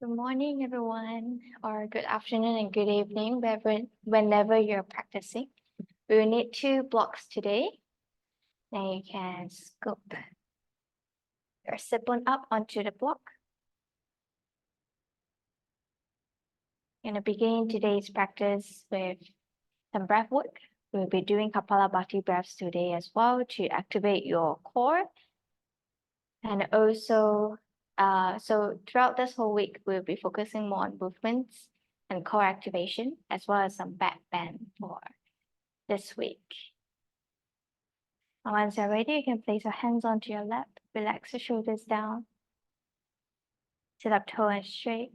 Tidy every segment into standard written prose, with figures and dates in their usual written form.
Good morning, everyone, or good afternoon and good evening, whenever you're practicing. We will need 2 blocks today. Then you can scoop your sip-on up onto the block. We're going to begin today's practice with some breath work. We'll be doing Kapalabhati breaths today as well to activate your core. And also, so throughout this whole week, we'll be focusing more on movements and core activation, as well as some back bend for this week. And once you're ready, you can place your hands onto your lap, relax your shoulders down, sit up tall and straight.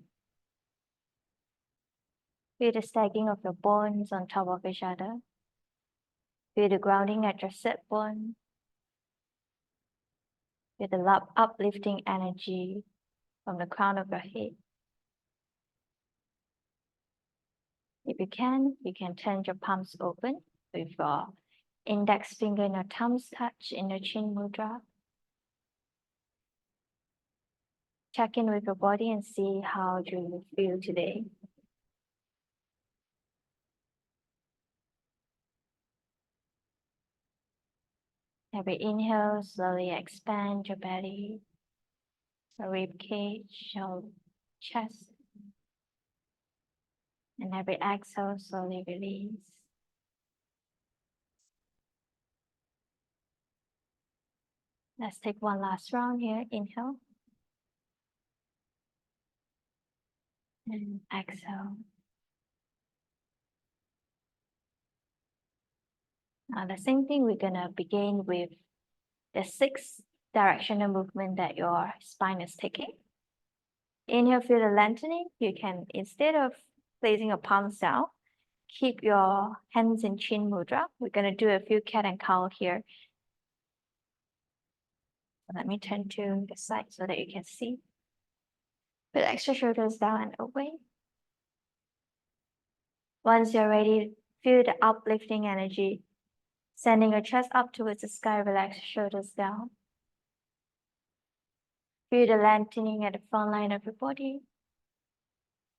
Feel the stacking of your bones on top of each other. Feel the grounding at your sit bone. Feel the uplifting energy from the crown of your head. If you can turn your palms open with your index finger and your thumbs touch in the chin mudra. Check in with your body and see how you feel today. Every inhale, slowly expand your belly, your rib cage, your chest. And every exhale, slowly release. Let's take one last round here. Inhale. And exhale. Now the same thing, we're gonna begin with the 6 directional movement that your spine is taking. Inhale, feel the lengthening. You can, instead of placing your palms down, keep your hands in chin mudra. We're gonna do a few cat and cow here. Let me turn to the side so that you can see. Relax your shoulders down and away. Once you're ready, feel the uplifting energy. Sending your chest up towards the sky, relax your shoulders down. Feel the lengthening at the front line of your body.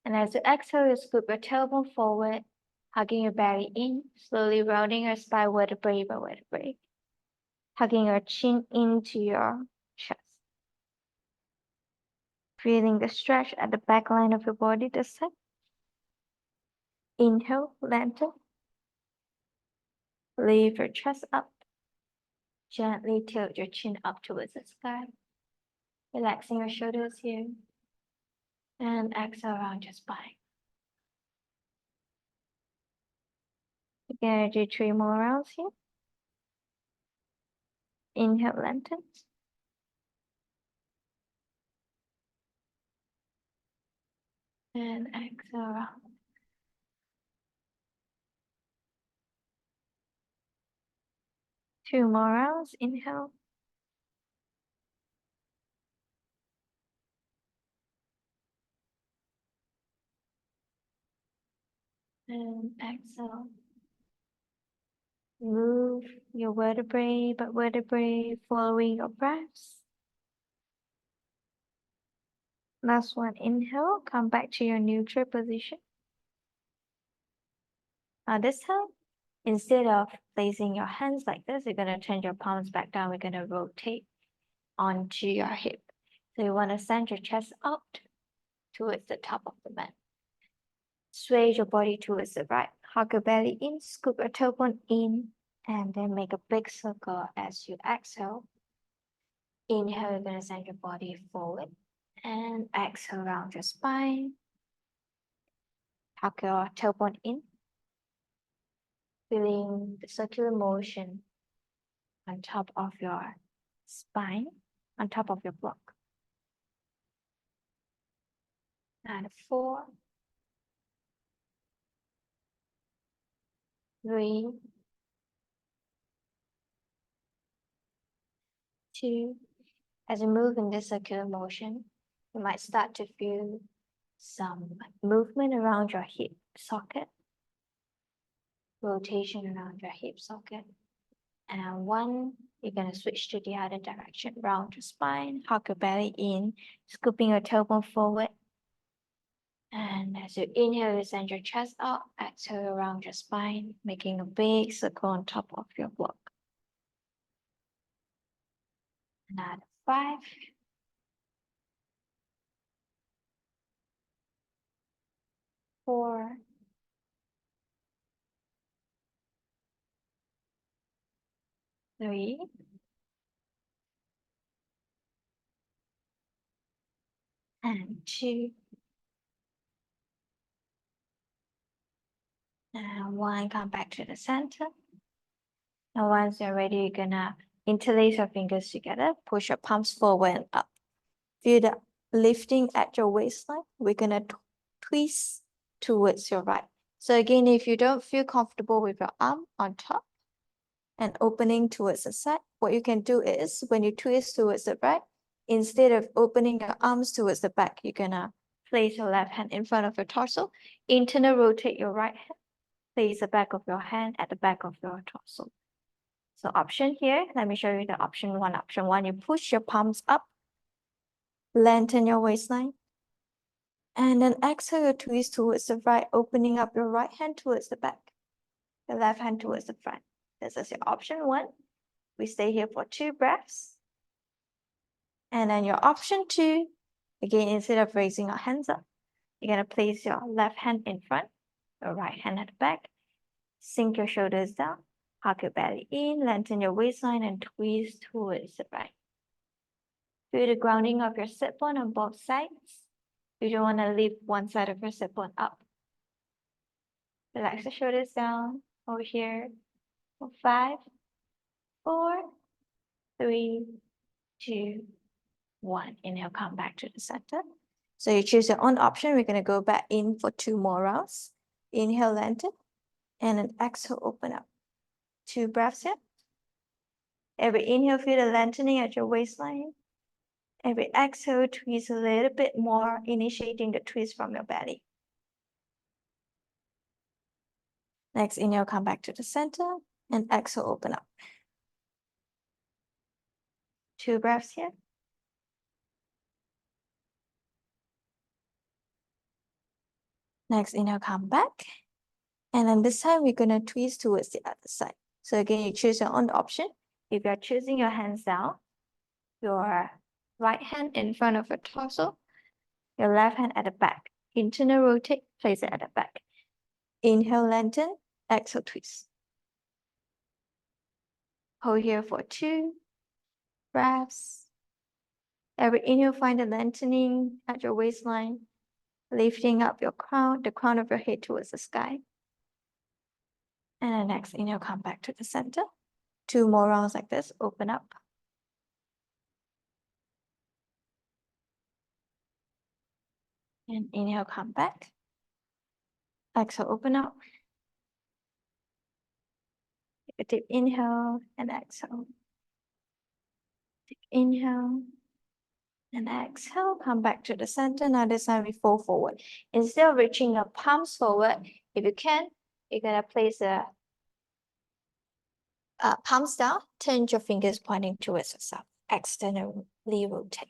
And as you exhale, you scoop your tailbone forward, hugging your belly in, slowly rounding your spine vertebrae by vertebrae. Hugging your chin into your chest. Feeling the stretch at the back line of your body this time. Inhale, lengthen. Lift your chest up. Gently tilt your chin up towards the sky. Relaxing your shoulders here. And exhale around your spine. You're gonna do 3 more rounds here. Inhale, lengthen. And exhale around. Two more rounds. Inhale. And exhale. Move your vertebrae by vertebrae, following your breaths. Last one, inhale, come back to your neutral position. Now this time, instead of placing your hands like this, you're gonna turn your palms back down. We're gonna rotate onto your hip. So you wanna send your chest up towards the top of the mat. Sway your body towards the right. Hug your belly in, scoop your tailbone in, and then make a big circle as you exhale. Inhale, you're gonna send your body forward. And exhale around your spine. Tuck your tailbone in. Feeling the circular motion on top of your spine, on top of your block. And 4, 3, 2. As you move in this circular motion, you might start to feel some movement around your hip socket, rotation around your hip socket. And 1, you're going to switch to the other direction, round your spine, hug your belly in, scooping your tailbone forward, And as you inhale, you send your chest up, exhale around your spine, making a big circle on top of your block. Another 5, 4, 3, and 2, and 1. Come back to the center. And once you're ready, you're gonna interlace your fingers together, push your palms forward and up. Feel the lifting at your waistline. We're gonna twist towards your right. So again, if you don't feel comfortable with your arm on top and opening towards the side, what you can do is when you twist towards the right, instead of opening your arms towards the back, you're gonna place your left hand in front of your torso, internal rotate your right hand, place the back of your hand at the back of your torso. So option here, let me show you the option 1. Option 1, you push your palms up, lengthen your waistline, and then exhale your twist towards the right, opening up your right hand towards the back, the left hand towards the front. This is your option 1. We stay here for 2 breaths. And then your option 2, again, instead of raising your hands up, you're gonna place your left hand in front, your right hand at the back, sink your shoulders down, hug your belly in, lengthen your waistline, and twist towards the right. Feel the grounding of your sit bone on both sides. You don't want to lift one side of your sit bone up. Relax the shoulders down over here for 5, 4, 3, 2, 1. Inhale, come back to the center. So you choose your own option. We're going to go back in for 2 more rounds. Inhale, lengthen, and then exhale, open up. 2 breaths here. Every inhale, feel the lengthening at your waistline. Every exhale, twist a little bit more, initiating the twist from your belly. Next, inhale, come back to the center, and exhale, open up. 2 breaths here. Next, inhale, come back. And then this time, we're going to twist towards the other side. So again, you choose your own option. If you're choosing your hands down, your right hand in front of your torso, your left hand at the back. Internal rotate, place it at the back. Inhale, lengthen, exhale, twist. Hold here for 2 breaths. Every inhale, find the lengthening at your waistline, lifting up your crown, the crown of your head towards the sky. And then next inhale, come back to the center. 2 more rounds like this, open up. And inhale, come back. Exhale, open up. Take a deep inhale and exhale. Deep inhale and exhale. Come back to the center. Now this time we fold forward. Instead of reaching your palms forward, if you can, you're gonna place the palms down. Turn your fingers pointing towards yourself. Externally rotate.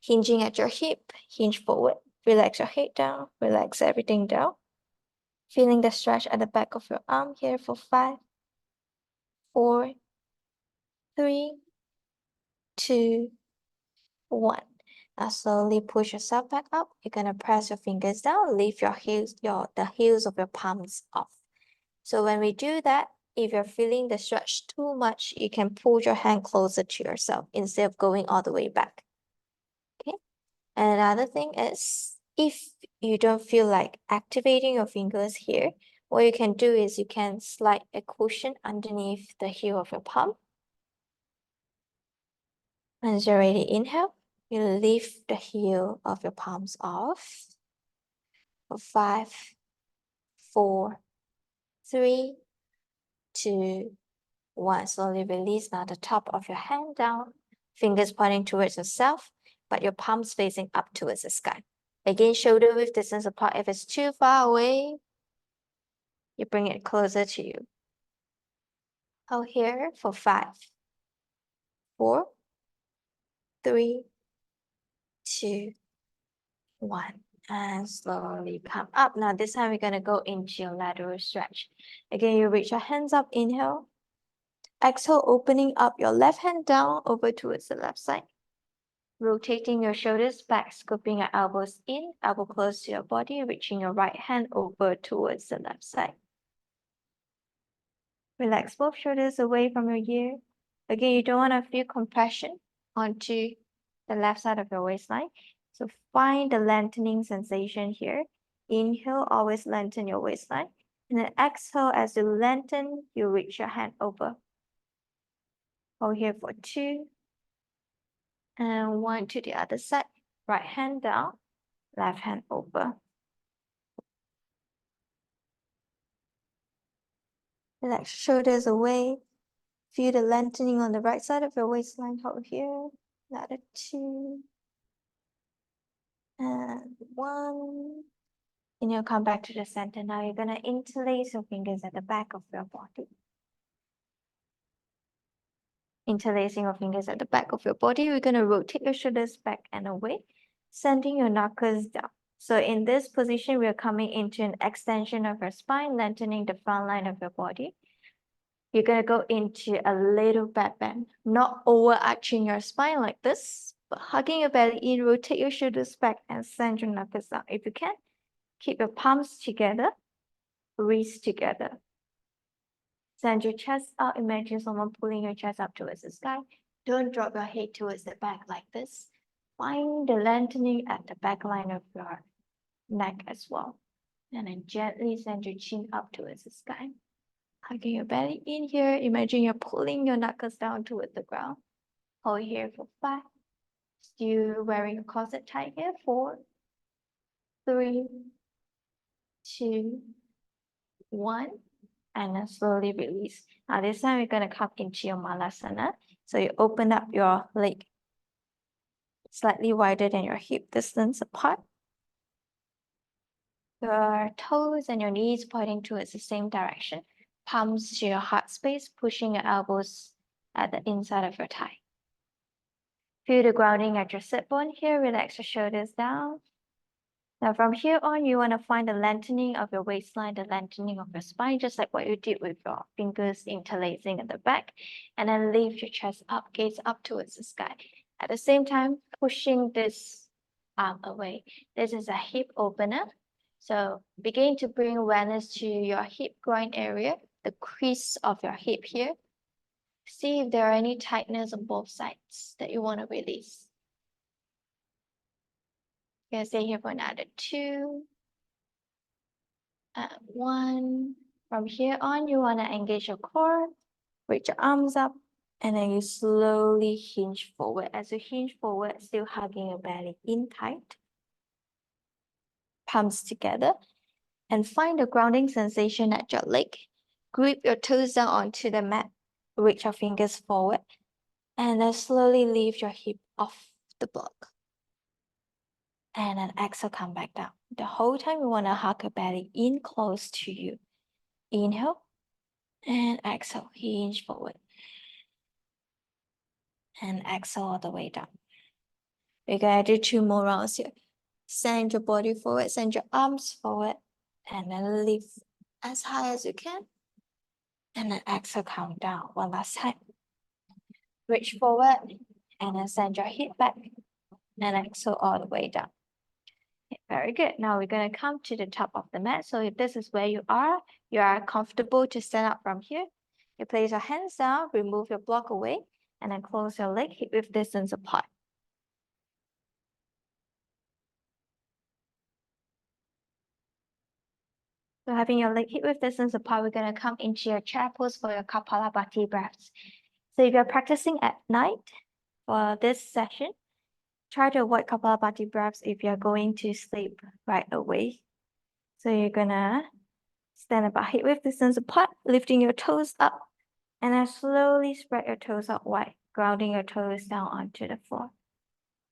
Hinging at your hip, hinge forward. Relax your head down. Relax everything down. Feeling the stretch at the back of your arm here for 5, 4, 3, 2, 1. Now slowly push yourself back up. You're gonna press your fingers down, lift your heels, the heels of your palms off. So when we do that, if you're feeling the stretch too much, you can pull your hand closer to yourself instead of going all the way back. Okay. And another thing is, if you don't feel like activating your fingers here, what you can do is you can slide a cushion underneath the heel of your palm. Once you're ready, inhale. You lift the heel of your palms off. For 5, 4, 3, 2, 1. Slowly release now the top of your hand down. Fingers pointing towards yourself, but your palms facing up towards the sky. Again, shoulder width distance apart. If it's too far away, you bring it closer to you. Hold here for 5, 4, 3, 2, 1. And slowly come up. Now this time we're gonna go into your lateral stretch. Again, you reach your hands up, inhale. Exhale, opening up your left hand down over towards the left side. Rotating your shoulders back, scooping your elbows in, elbow close to your body, reaching your right hand over towards the left side. Relax both shoulders away from your ear. Again, you don't want to feel compression onto the left side of your waistline. So find the lengthening sensation here. Inhale, always lengthen your waistline. And then exhale, as you lengthen, you reach your hand over. Hold here for 2. And 1 to the other side. Right hand down, left hand over. Relax shoulders away. Feel the lengthening on the right side of your waistline. Hold here. Another 2. And 1. And you'll come back to the center. Now you're going to interlace your fingers at the back of your body. Interlacing your fingers at the back of your body, we're going to rotate your shoulders back and away, sending your knuckles down. So in this position, we are coming into an extension of your spine, lengthening the front line of your body. You're going to go into a little back bend, not overarching your spine like this, but hugging your belly in, rotate your shoulders back and send your knuckles down. If you can, keep your palms together, wrists together. Send your chest out. Imagine someone pulling your chest up towards the sky. Don't drop your head towards the back like this. Find the lengthening at the back line of your neck as well. And then gently send your chin up towards the sky. Hugging your belly in here. Imagine you're pulling your knuckles down towards the ground. Hold here for 5. Still wearing a corset tight here. 4, 3, 2, 1. And then slowly release. Now this time we're going to come into your Malasana. So you open up your leg slightly wider than your hip distance apart. Your toes and your knees pointing towards the same direction. Palms to your heart space, pushing your elbows at the inside of your thigh. Feel the grounding at your sit bone here. Relax your shoulders down. Now from here on, you want to find the lengthening of your waistline, the lengthening of your spine, just like what you did with your fingers interlacing at the back. And then lift your chest up, gaze up towards the sky. At the same time, pushing this arm away. This is a hip opener. So begin to bring awareness to your hip groin area, the crease of your hip here. See if there are any tightness on both sides that you want to release. You're going to stay here for another 2. 1. From here on, you want to engage your core, reach your arms up, and then you slowly hinge forward. As you hinge forward, still hugging your belly in tight. Palms together. And find the grounding sensation at your leg. Grip your toes down onto the mat. Reach your fingers forward. And then slowly lift your hip off the block. And then exhale, come back down. The whole time you want to hug your belly in close to you. Inhale and exhale, hinge forward. And exhale all the way down. We're going to do 2 more rounds here. Send your body forward, send your arms forward, and then lift as high as you can. And then exhale, come down. One last time. Reach forward, and then send your hip back, and exhale all the way down. Okay, very good. Now we're going to come to the top of the mat. So if this is where you are comfortable to stand up from here. You place your hands down, remove your block away, and then close your leg hip width distance apart. So having your leg hip width distance apart, we're going to come into your chair pose for your Kapalabhati breaths. So if you're practicing at night for this session, try to avoid Kapalabhati breaths if you're going to sleep right away. So you're gonna stand about hip width distance apart, lifting your toes up, and then slowly spread your toes out wide, grounding your toes down onto the floor.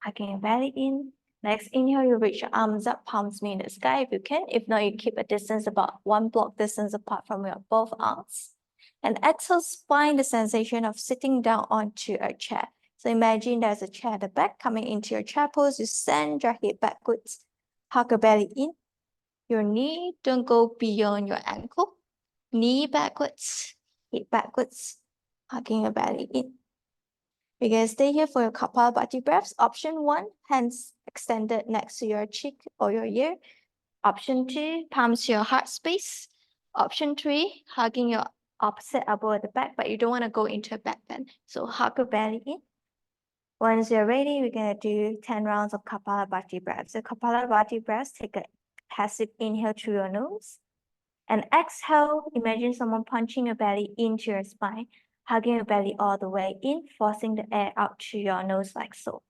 Hugging your belly in. Next inhale, you reach your arms up, palms meet in the sky if you can. If not, you keep a distance about 1 block distance apart from your both arms. And exhale, find the sensation of sitting down onto a chair. So imagine there's a chair at the back coming into your chair pose. You send your hip backwards, Hug your belly in. Your knee don't go beyond your ankle. Knee backwards, hip backwards, hugging your belly in. You're gonna stay here for your Kapalabhati breaths. Option 1, hands extended next to your cheek or your ear. Option 2, palms to your heart space. Option 3, hugging your opposite elbow at the back, but you don't want to go into a back bend. So hug your belly in. Once you're ready, we're gonna do 10 rounds of Kapalabhati breaths. So Kapalabhati breaths, take a passive inhale through your nose. And exhale, imagine someone punching your belly into your spine, hugging your belly all the way in, forcing the air out through your nose like so.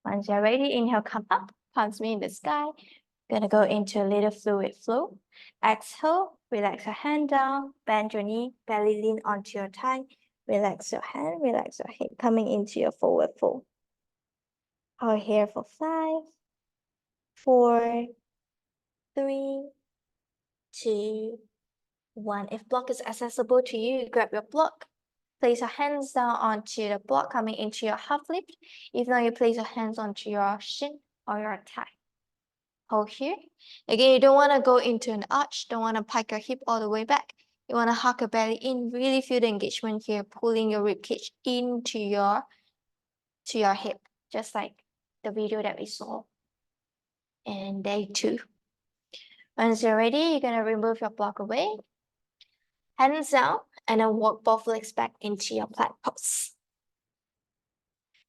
Once you're ready, inhale, come up, palms me in the sky. Gonna go into a little fluid flow. Exhale, relax your hand down, bend your knee, belly lean onto your thigh. Relax your hand, relax your head, coming into your forward fold. Hold here for 5, 4, 3, 2, 1. If block is accessible to you, grab your block. Place your hands down onto the block, coming into your half lift. If not, you place your hands onto your shin or your thigh. Hold here. Again, you don't want to go into an arch. Don't want to pike your hip all the way back. You want to hug your belly in. Really feel the engagement here, pulling your rib cage into your hip, just like the video that we saw in day 2. Once you're ready, you're gonna remove your block away. Hands down, and then walk both legs back into your plank pose.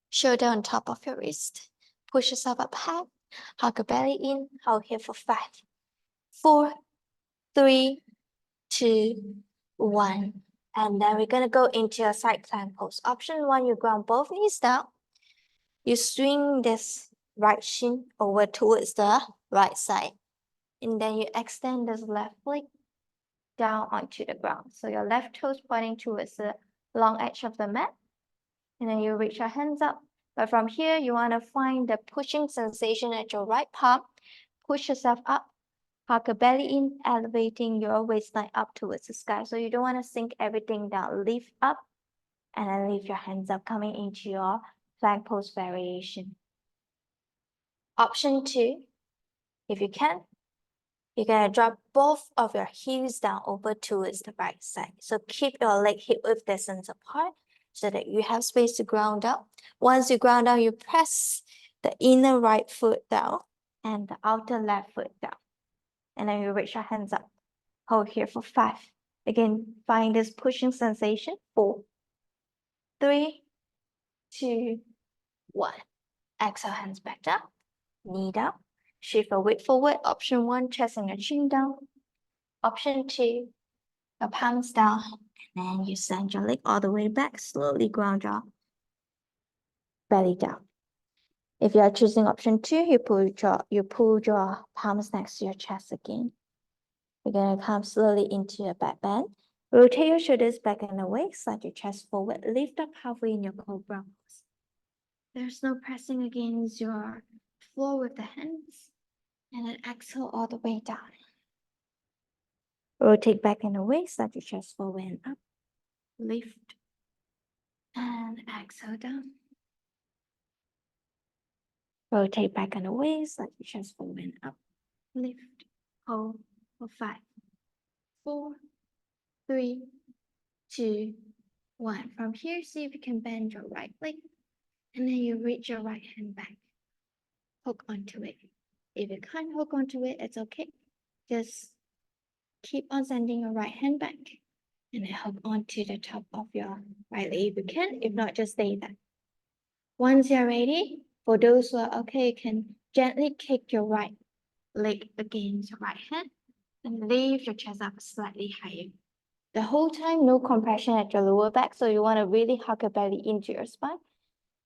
Shoulder on top of your wrist. Push yourself up high. Hug your belly in. Hold here for 5, 4, 3, 2, 1. And then we're gonna go into your side plank pose. Option 1, you ground both knees down. You swing this right shin over towards the right side. And then you extend this left leg down onto the ground. So your left toes pointing towards the long edge of the mat. And then you reach your hands up. But from here, you want to find the pushing sensation at your right palm. Push yourself up. Hug your belly in, elevating your waistline up towards the sky. So you don't want to sink everything down. Lift up and then lift your hands up, coming into your plank pose variation. Option 2, if you can, you're gonna drop both of your heels down over towards the right side. So keep your leg hip width distance apart so that you have space to ground down. Once you ground down, you press the inner right foot down and the outer left foot down. And then you reach your hands up. Hold here for 5. Again, find this pushing sensation. 4, 3, 2, 1. Exhale, hands back down, knee down. Shift your weight forward. Option 1, chest and your chin down. Option 2, your palms down. And then you send your leg all the way back. Slowly ground your belly down. If you are choosing option 2, you pull your palms next to your chest again. You're gonna come slowly into your back bend. Rotate your shoulders back and away. Slide your chest forward. Lift up halfway in your cobra pose. There's no pressing against your floor with the hands. And then exhale all the way down. Rotate back and away. Slide your chest forward and up. Lift. And exhale down. Rotate back and away. Slide your chest forward and up. Lift. Hold for 5, 4, 3, 2, 1. From here, see if you can bend your right leg. And then you reach your right hand back. Hook onto it. If you can't hook onto it, it's okay. Just keep on sending your right hand back. And then hook onto the top of your right leg if you can. If not, just stay there. Once you're ready, for those who are okay, you can gently kick your right leg against your right hand and lift your chest up slightly higher. The whole time, no compression at your lower back, so you want to really hug your belly into your spine.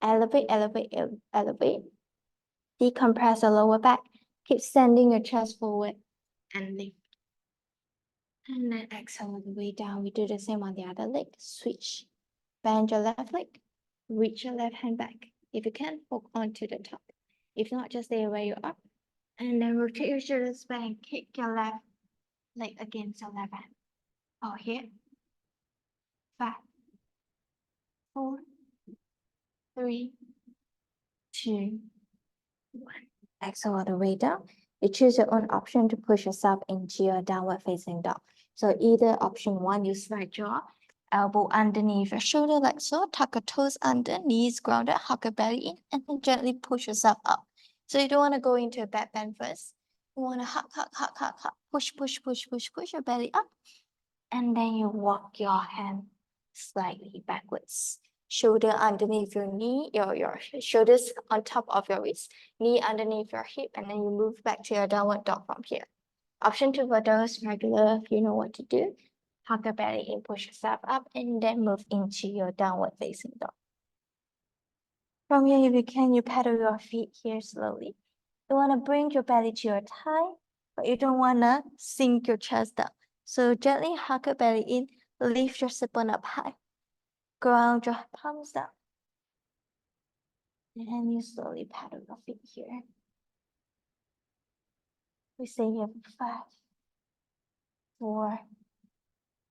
Elevate, elevate, elevate. Decompress your lower back. Keep sending your chest forward and lift. And then exhale all the way down. We do the same on the other leg. Switch. Bend your left leg. Reach your left hand back. If you can, hook onto the top. If not, just stay where you are. And then rotate your shoulders back and kick your left leg against your left hand. Oh, here. 5, 4, 3, 2, 1. Exhale all the way down. You choose your own option to push yourself into your downward facing dog. So either option 1, you slide your elbow underneath your shoulder like so, tuck your toes under, knees grounded, hug your belly in, and then gently push yourself up. So you don't want to go into a back bend first. You want to hug, push your belly up. And then you walk your hand slightly backwards. Shoulder underneath your knee, your shoulders on top of your wrist, knee underneath your hip, and then you move back to your downward dog from here. Option 2 for those regular, if you know what to do. Hug your belly in, push yourself up, and then move into your downward facing dog. From here, if you can, you pedal your feet here slowly. You want to bring your belly to your thigh, but you don't want to sink your chest down. So gently hug your belly in, lift your sit bone up high. Ground your palms down. And you slowly pedal your feet here. We stay here for 5, 4,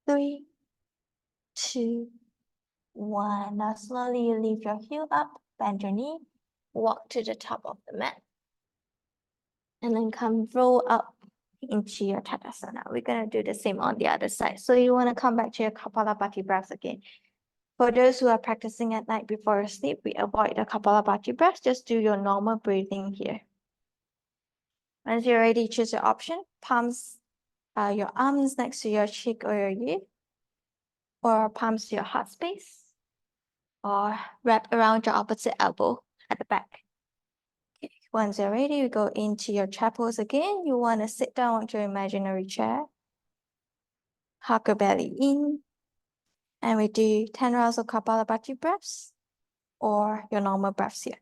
3, 2, 1. Now slowly you lift your heel up, bend your knee, walk to the top of the mat. And then come roll up into your Tadasana. We're going to do the same on the other side. So you want to come back to your Kapalabhati breaths again. For those who are practicing at night before sleep, we avoid the Kapalabhati breath. Just do your normal breathing here. Once you're ready, choose your option. Palms, your arms next to your cheek or your ear, or palms to your heart space, or wrap around your opposite elbow at the back. Okay. Once you're ready, you go into your chair pose again. You want to sit down onto your imaginary chair. Hug your belly in. And we do 10 rounds of Kapalabhati breaths or your normal breaths here.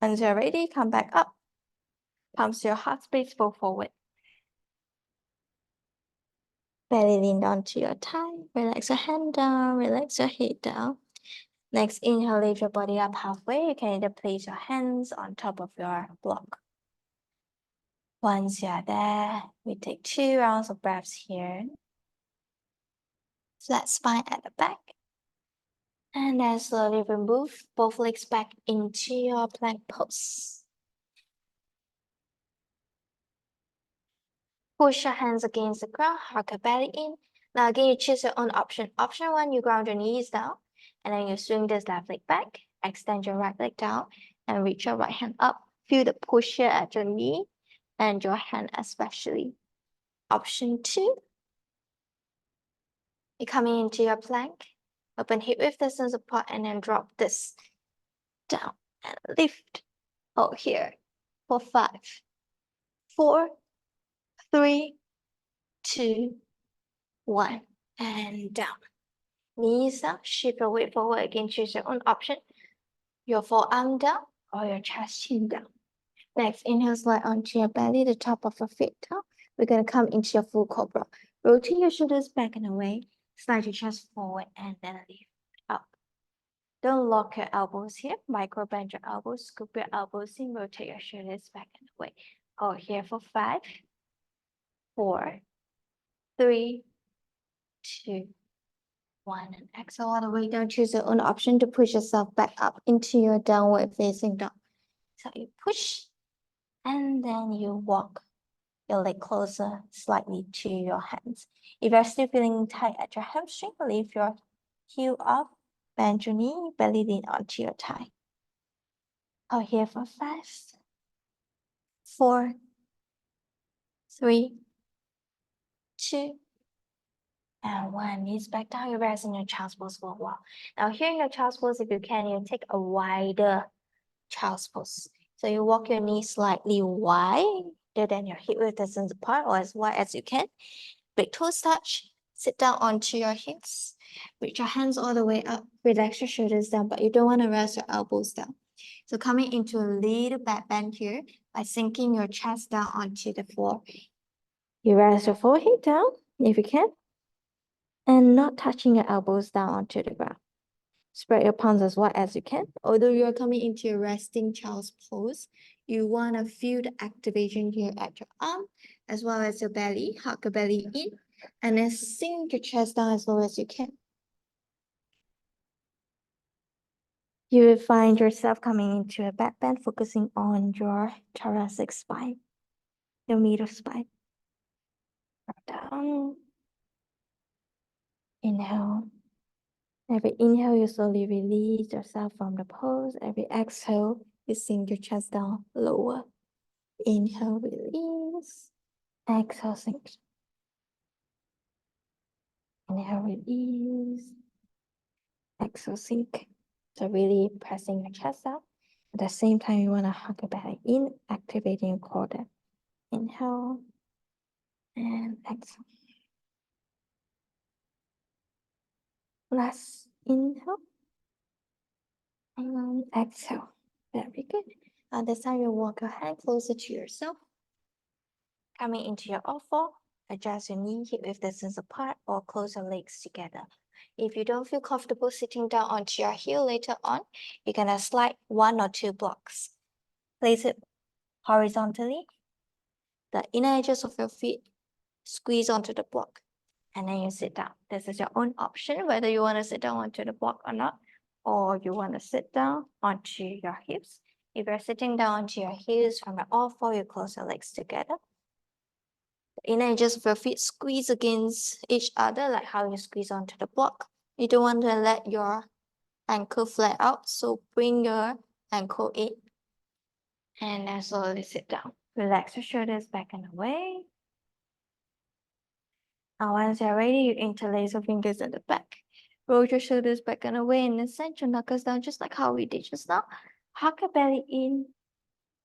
Once you're ready, come back up. Palms to your heart space, fold forward. Belly lean down to your thigh. Relax your hand down, relax your head down. Next, inhale, lift your body up halfway. You can either place your hands on top of your block. Once you're there, we take 2 rounds of breaths here. Flat spine at the back. And then slowly remove both legs back into your plank pose. Push your hands against the ground, hug your belly in. Now again, you choose your own option. Option 1, you ground your knees down, and then you swing this left leg back, extend your right leg down, and reach your right hand up. Feel the push here at your knee and your hand especially. Option 2, you're coming into your plank, open hip width distance apart, and then drop this down and lift out here for 5, 4, 3, 2, 1, and down. Knees down, shift your weight forward again, choose your own option. Your forearm down or your chest chin down. Next, inhale, slide onto your belly, the top of your feet down. We're going to come into your full cobra. Rotate your shoulders back and away, slide your chest forward, and then lift up. Don't lock your elbows here. Micro bend your elbows, scoop your elbows in, rotate your shoulders back and away. Go here for 5, 4, 3, 2, 1, and exhale all the way down. Choose your own option to push yourself back up into your downward facing dog. So you push, and then you walk your leg closer slightly to your hands. If you're still feeling tight at your hamstring, lift your heel up, bend your knee, belly lean onto your thigh. Out here for 5, 4, 3, 2, and 1. Knees back down, you rest in your child's pose for a while. Now here in your child's pose, if you can, you take a wider child's pose. So you walk your knees slightly wider than your hip width distance apart, or as wide as you can. Big toes touch, sit down onto your hips, reach your hands all the way up, relax your shoulders down, but you don't want to rest your elbows down. So coming into a little back bend here by sinking your chest down onto the floor. You rest your forehead down if you can, and not touching your elbows down onto the ground. Spread your palms as wide as you can. Although you're coming into your resting child's pose, You want to feel the activation here at your arm as well as your belly. Hug your belly in and then sink your chest down as low as you can. You will find yourself coming into a back bend, focusing on your thoracic spine, your middle spine. Down. Inhale. Every inhale, you slowly release yourself from the pose. Every exhale, you sink your chest down lower. Inhale, release. Exhale, sink. Inhale, release. Exhale, sink. So really pressing your chest out. At the same time, you want to hug your belly in, activating your core. Inhale and exhale. Last inhale and exhale. Very good. This time you walk your hand closer to yourself. Coming into your all-four, adjust your knee hip width distance apart or close your legs together. If you don't feel comfortable sitting down onto your heel later on, you're gonna slide 1 or 2 blocks. Place it horizontally. The inner edges of your feet squeeze onto the block, and then you sit down. This is your own option, whether you want to sit down onto the block or not, or you want to sit down onto your hips. If you're sitting down onto your heels from your all-four, you close your legs together. The inner edges of your feet squeeze against each other, like how you squeeze onto the block. You don't want to let your ankle flare out, so bring your ankle in. And then slowly sit down. Relax your shoulders back and away. Now, once you're ready, you interlace your fingers at the back. Roll your shoulders back and away and then send your knuckles down just like how we did just now. Hug your belly in.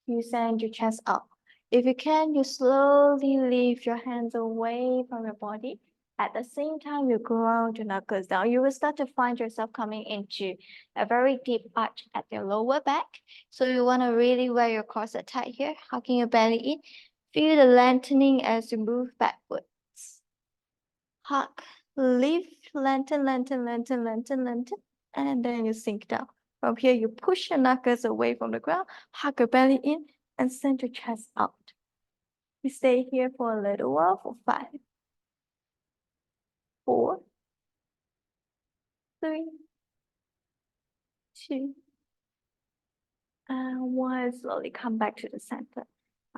You send your chest up. If you can, you slowly lift your hands away from your body. At the same time, you ground your knuckles down. You will start to find yourself coming into a very deep arch at your lower back. So you want to really wear your corset tight here, hugging your belly in. Feel the lengthening as you move backwards. Hug, lift, lengthen, lengthen, lengthen, lengthen, lengthen, and then you sink down. From here, you push your knuckles away from the ground, hug your belly in, and send your chest out. You stay here for a little while for 5, 4, 3, 2, and 1. Slowly come back to the center.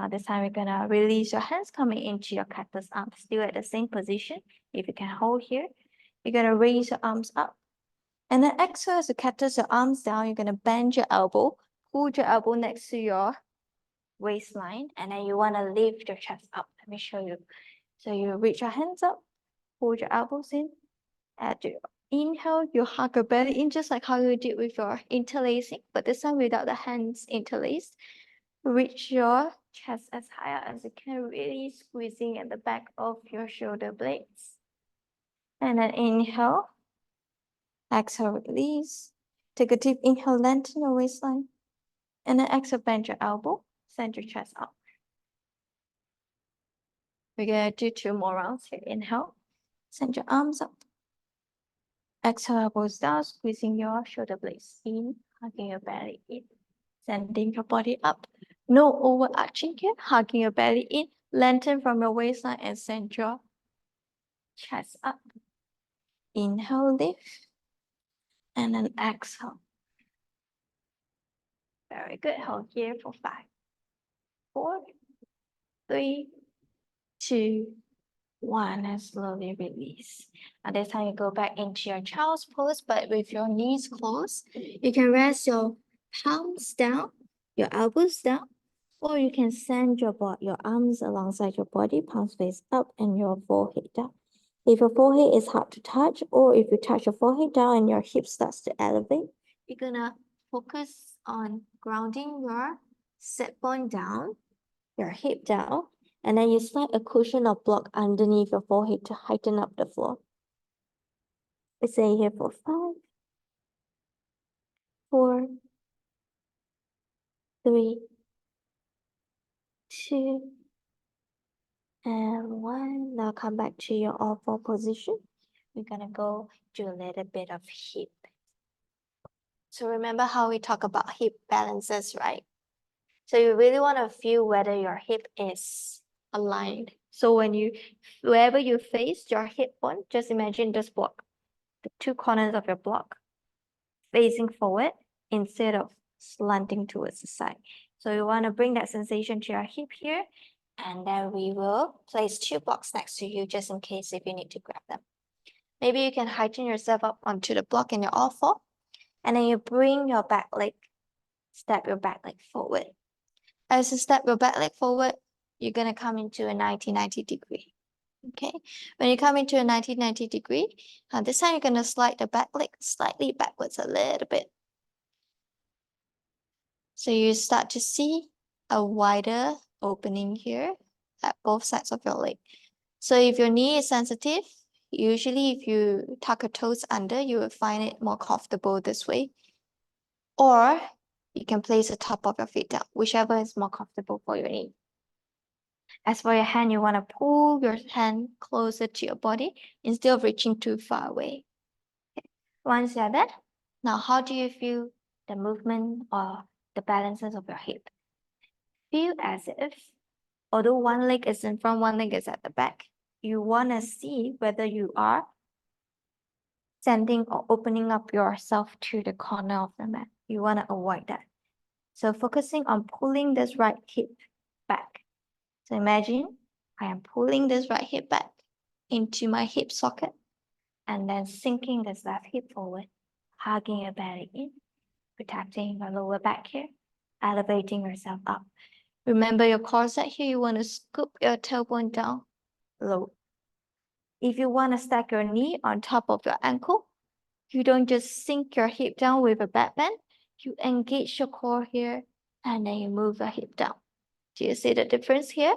This time we're gonna release your hands coming into your cactus arms, still at the same position. If you can hold here, you're gonna raise your arms up. And then exhale as you cactus your arms down, you're gonna bend your elbow, pull your elbow next to your waistline, and then you wanna lift your chest up. Let me show you. So you reach your hands up, pull your elbows in. At your inhale, you hug your belly in just like how you did with your interlacing, but this time without the hands interlaced. Reach your chest as high as you can, really squeezing at the back of your shoulder blades. And then inhale. Exhale, release. Take a deep inhale, lengthen your waistline. And then exhale, bend your elbow, send your chest up. We're gonna do 2 more rounds here. Inhale, send your arms up. Exhale, elbows down, squeezing your shoulder blades in, hugging your belly in, sending your body up. No overarching here, hugging your belly in, lengthen from your waistline and send your chest up. Inhale, lift, and then exhale. Very good. Hold here for 5, 4, 3, 2, 1, and slowly release. And this time you go back into your child's pose, but with your knees closed. You can rest your palms down, your elbows down, or you can send your arms alongside your body, palms face up, and your forehead down. If your forehead is hard to touch, or if you touch your forehead down and your hip starts to elevate, you're gonna focus on grounding your sit bone down, your hip down, and then you slide a cushion or block underneath your forehead to heighten up the floor. We stay here for 5, 4, 3, 2, and 1. Now come back to your all-four position. We're gonna go do a little bit of hip. So remember how we talk about hip balances, right? So you really want to feel whether your hip is aligned. So wherever you face your hip bone, just imagine this block, the two corners of your block facing forward instead of slanting towards the side. So you want to bring that sensation to your hip here, and then we will place two blocks next to you just in case if you need to grab them. Maybe you can heighten yourself up onto the block in your all four, and then you bring your back leg, step your back leg forward. As you step your back leg forward, you're going to come into a 90 degree. Okay, when you come into a 90 degree, this time you're going to slide the back leg slightly backwards a little bit. So you start to see a wider opening here at both sides of your leg. So if your knee is sensitive, usually if you tuck your toes under, you will find it more comfortable this way. Or you can place the top of your feet down, whichever is more comfortable for your knee. As for your hand, you want to pull your hand closer to your body instead of reaching too far away. Okay. Once you're there, now how do you feel the movement or the balances of your hip? Feel as if, although one leg is in front, one leg is at the back, you want to see whether you are sending or opening up yourself to the corner of the mat. You want to avoid that. So focusing on pulling this right hip back. So imagine I am pulling this right hip back into my hip socket and then sinking this left hip forward, hugging your belly in, protecting your lower back here, elevating yourself up. Remember your core set here, you want to scoop your tailbone down low. If you want to stack your knee on top of your ankle, you don't just sink your hip down with a back bend, you engage your core here and then you move your hip down. Do you see the difference here?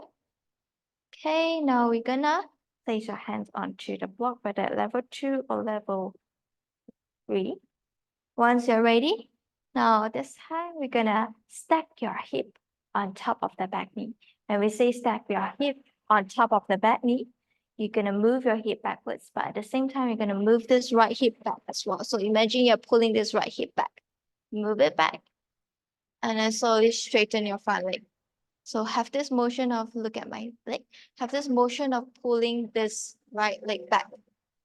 Okay, now we're gonna place your hands onto the block, whether at level 2 or level 3. Once you're ready, now this time we're gonna stack your hip on top of the back knee. When we say stack your hip on top of the back knee, you're gonna move your hip backwards, but at the same time, you're gonna move this right hip back as well. So imagine you're pulling this right hip back. Move it back, and then slowly straighten your front leg. So have this motion of, look at my leg, have this motion of pulling this right leg back.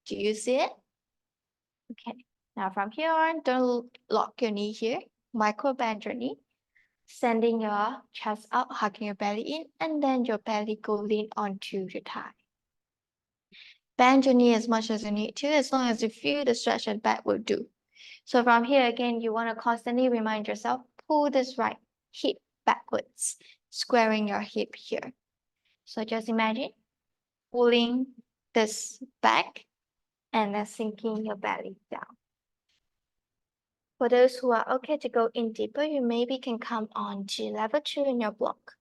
Do you see it? Okay, now from here on, don't lock your knee here, micro bend your knee, sending your chest out, hugging your belly in, and then your belly go lean onto your thigh. Bend your knee as much as you need to, as long as you feel the stretch at back will do. So from here again, you want to constantly remind yourself, pull this right hip backwards, squaring your hip here. So just imagine pulling this back and then sinking your belly down. For those who are okay to go in deeper, you maybe can come on to level 2 in your block.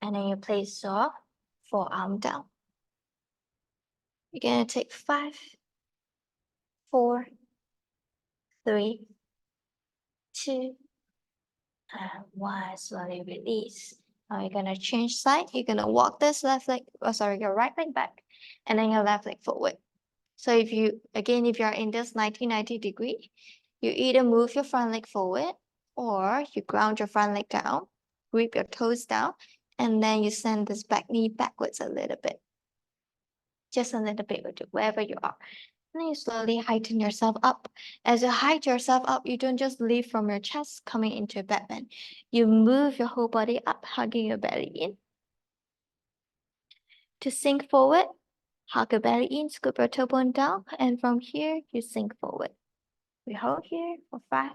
And then you place your forearm down. You're going to take 5, 4, 3, 2, and 1. Slowly release. Now you're going to change side. You're going to walk this left leg, your right leg back, and then your left leg forward. So if you're in this 90 degree, you either move your front leg forward or you ground your front leg down, grip your toes down, and then you send this back knee backwards a little bit. Just a little bit will do, wherever you are. And then you slowly heighten yourself up. As you heighten yourself up, you don't just lift from your chest coming into a back bend. You move your whole body up, hugging your belly in. To sink forward, hug your belly in, scoop your tailbone down, and from here, you sink forward. We hold here for 5,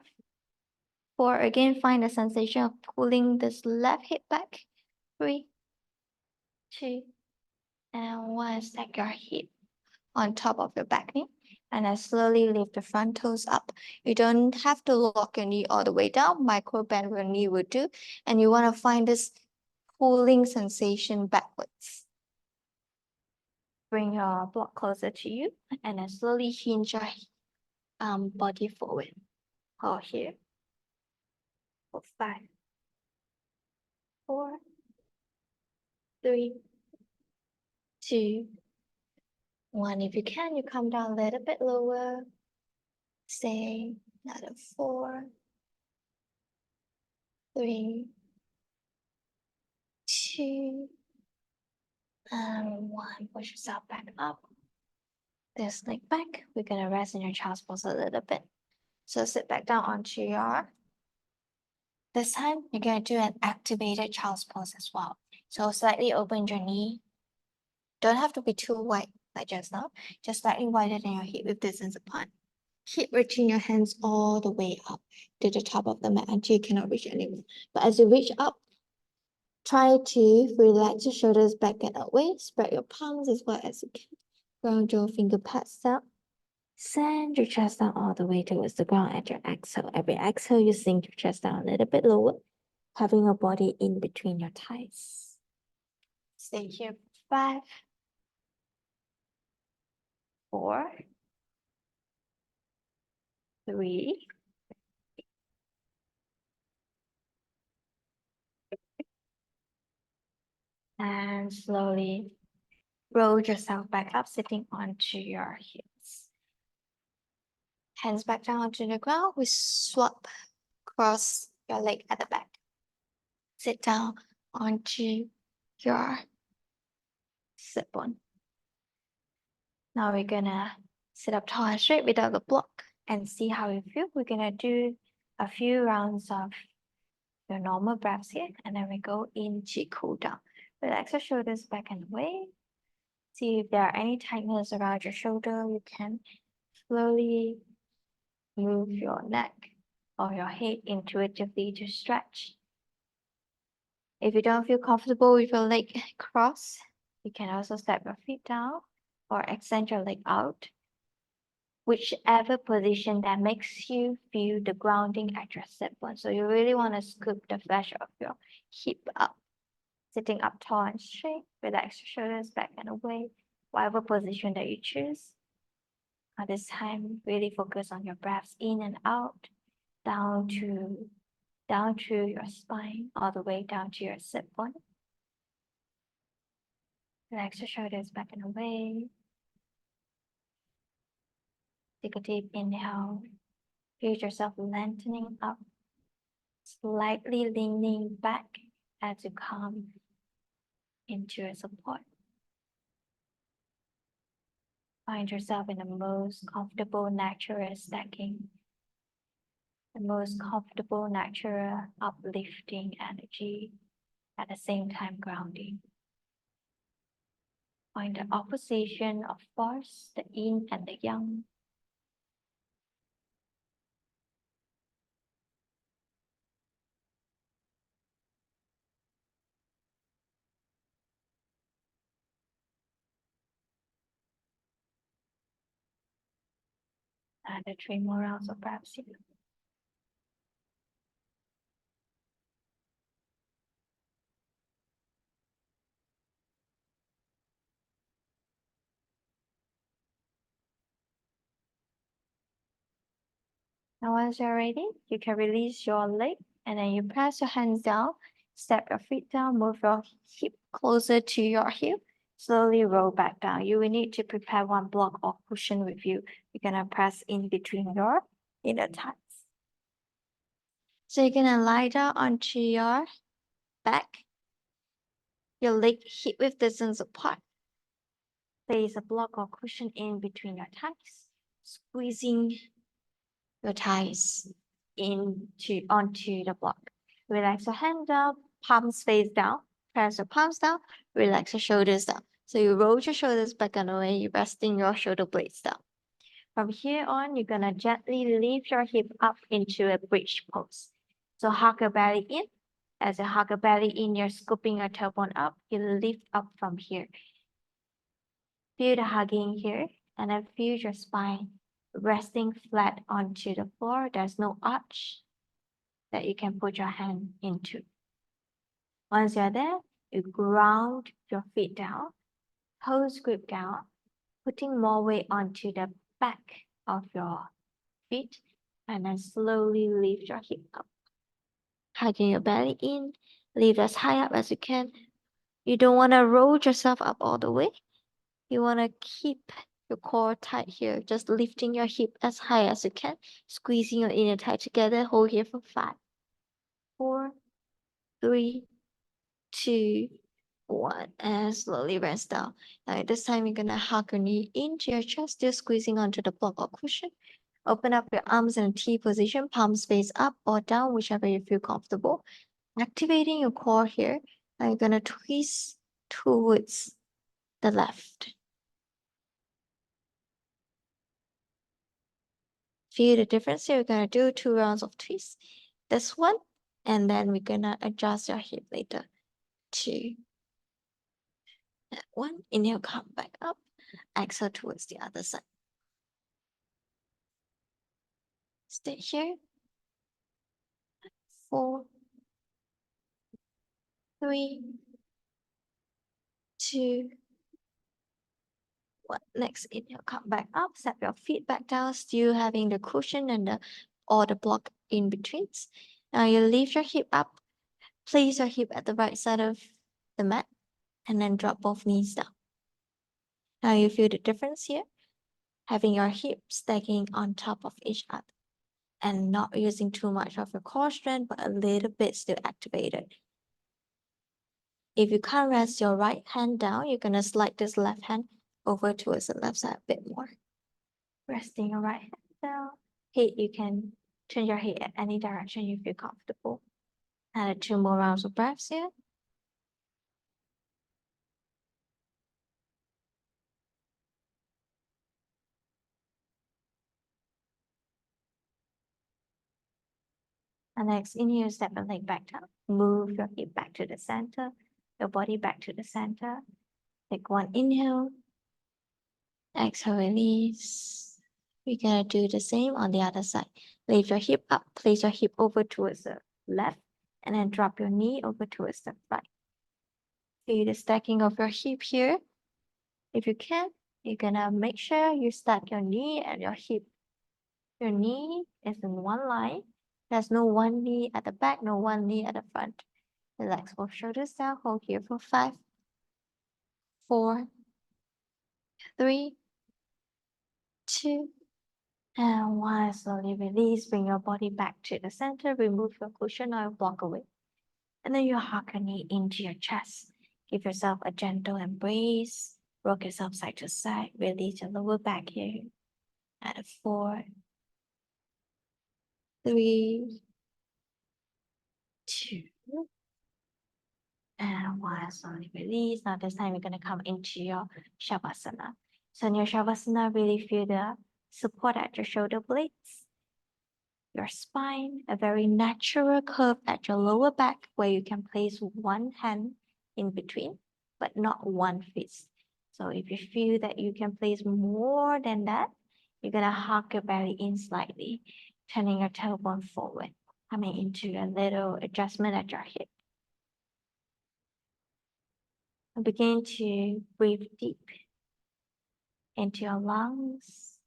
4. Again, find the sensation of pulling this left hip back. 3, 2, and 1. Stack your hip on top of your back knee. And then slowly lift the front toes up. You don't have to lock your knee all the way down. Micro bend your knee will do. And you want to find this pulling sensation backwards. Bring your block closer to you. And then slowly hinge your body forward. Hold here. For 5, 4, 3, 2, 1. If you can, you come down a little bit lower. Stay. Another 4, 3, 2, and 1. Push yourself back up. This leg back. We're gonna rest in your child's pose a little bit. So sit back down onto your. This time you're gonna do an activated child's pose as well. So slightly open your knee. Don't have to be too wide like just now. Just slightly wider than your hip width distance apart. Keep reaching your hands all the way up to the top of the mat until you cannot reach anymore. But as you reach up, try to relax your shoulders back and away. Spread your palms as wide as you can. Ground your finger pads down. Send your chest down all the way towards the ground at your exhale. Every exhale, you sink your chest down a little bit lower, having your body in between your thighs. Stay here. 5, 4, 3, and slowly roll yourself back up, sitting onto your hips. Hands back down onto the ground. We swap across your leg at the back. Sit down onto your sit bone. Now we're gonna sit up tall and straight without the block and see how you feel. We're gonna do a few rounds of your normal breaths here, and then we go into cool down. Relax your shoulders back and away. See if there are any tightness around your shoulder. You can slowly move your neck or your head intuitively to stretch. If you don't feel comfortable with your leg crossed, you can also step your feet down or extend your leg out. Whichever position that makes you feel the grounding at your sit bone. So you really want to scoop the flesh of your hip up. Sitting up tall and straight, relax your shoulders back and away, whatever position that you choose. At this time, really focus on your breaths in and out, down through your spine, all the way down to your sit bone. Relax your shoulders back and away. Take a deep inhale. Feel yourself lengthening up, slightly leaning back as you come into a support. Find yourself in the most comfortable natural stacking, the most comfortable natural uplifting energy, at the same time grounding. Find the opposition of force, the yin and the yang. Another 3 more rounds of breaths here. Now once you're ready, you can release your leg and then you press your hands down, step your feet down, move your hip closer to your hip, slowly roll back down. You will need to prepare one block or cushion with you. You're gonna press in between your inner thighs. So you're gonna lie down onto your back, your leg hip width distance apart. Place a block or cushion in between your thighs, squeezing your thighs onto the block. Relax your hand down, palms face down. Press your palms down, relax your shoulders down. So you roll your shoulders back and away, you're resting your shoulder blades down. From here on, you're gonna gently lift your hip up into a bridge pose. So hug your belly in. As you hug your belly in, you're scooping your tailbone up. You lift up from here. Feel the hugging here, and then feel your spine resting flat onto the floor. There's no arch that you can put your hand into. Once you're there, you ground your feet down, toes grip down, putting more weight onto the back of your feet, and then slowly lift your hip up. Hugging your belly in, lift as high up as you can. You don't want to roll yourself up all the way. You want to keep your core tight here, just lifting your hip as high as you can, squeezing your inner thigh together. Hold here for 5, 4, 3, 2, One, and slowly rest down. Now this time you're gonna hug your knee into your chest, still squeezing onto the block or cushion. Open up your arms in a T position, palms face up or down, whichever you feel comfortable. Activating your core here. Now you're gonna twist towards the left. Feel the difference here. We're gonna do 2 rounds of twists. This one, and then we're gonna adjust your hip later. 2. That one. Inhale, come back up. Exhale towards the other side. Stay here. 4, 3, 2, 1. Next, inhale, come back up. Step your feet back down, still having the cushion and the block in between. Now you lift your hip up. Place your hip at the right side of the mat, and then drop both knees down. Now you feel the difference here, having your hips stacking on top of each other and not using too much of your core strength, but a little bit still activated. If you can't rest your right hand down, you're gonna slide this left hand over towards the left side a bit more. Resting your right hand down. Head, you can turn your head at any direction you feel comfortable. And 2 more rounds of breaths here. And next, inhale, step your leg back down. Move your hip back to the center, your body back to the center. Take one inhale. Exhale, release. We're gonna do the same on the other side. Lift your hip up, place your hip over towards the left, and then drop your knee over towards the right. Feel the stacking of your hip here. If you can, you're gonna make sure you stack your knee and your hip. Your knee is in one line. There's no one knee at the back, no one knee at the front. Relax both shoulders down. Hold here for 5, 4, 3, 2, and 1. Slowly release. Bring your body back to the center. Remove your cushion or block away. And then you hug your knee into your chest. Give yourself a gentle embrace. Rock yourself side to side. Release your lower back here. At 4, 3, 2, and 1. Slowly release. Now this time we're going to come into your Shavasana. So in your Shavasana, really feel the support at your shoulder blades, your spine, a very natural curve at your lower back where you can place one hand in between, but not one fist. So if you feel that you can place more than that, you're going to hug your belly in slightly, turning your tailbone forward, coming into a little adjustment at your hip. And begin to breathe deep into your lungs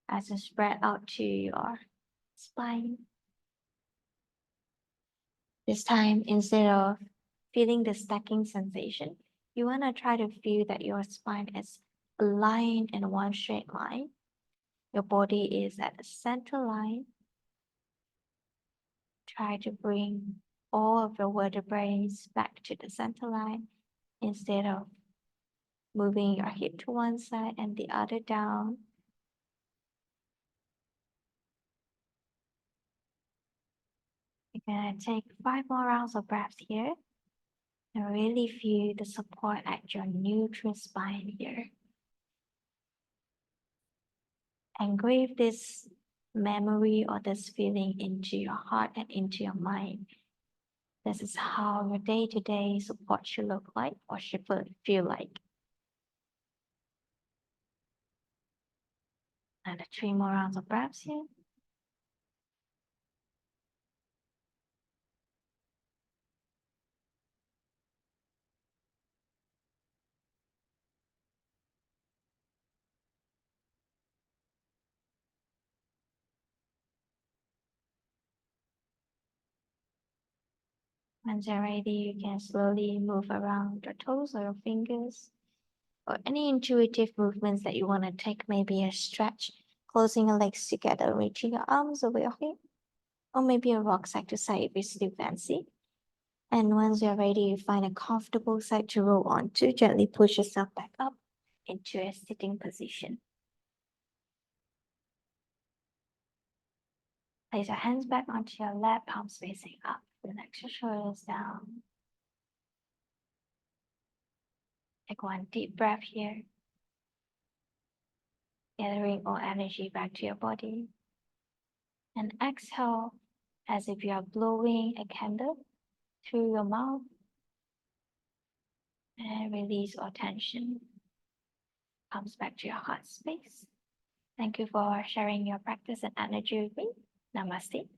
as you spread out to your spine. This time, instead of feeling the stacking sensation, you want to try to feel that your spine is aligned in one straight line. Your body is at the center line. Try to bring all of your vertebrae back to the center line instead of moving your hip to one side and the other down. You're gonna take 5 more rounds of breaths here and really feel the support at your neutral spine here. Engrave this memory or this feeling into your heart and into your mind. This is how your day-to-day support should look like or should feel like. And 3 more rounds of breaths here. Once you're ready, you can slowly move around your toes or your fingers or any intuitive movements that you want to take. Maybe a stretch, closing your legs together, reaching your arms over your head, or maybe a rock side to side if you still fancy. And once you're ready, you find a comfortable side to roll onto. Gently push yourself back up into a sitting position. Place your hands back onto your lap, palms facing up. Relax your shoulders down. Take one deep breath here. Gathering all energy back to your body. And exhale as if you are blowing a candle through your mouth. And release all tension. Comes back to your heart space. Thank you for sharing your practice and energy with me. Namaste.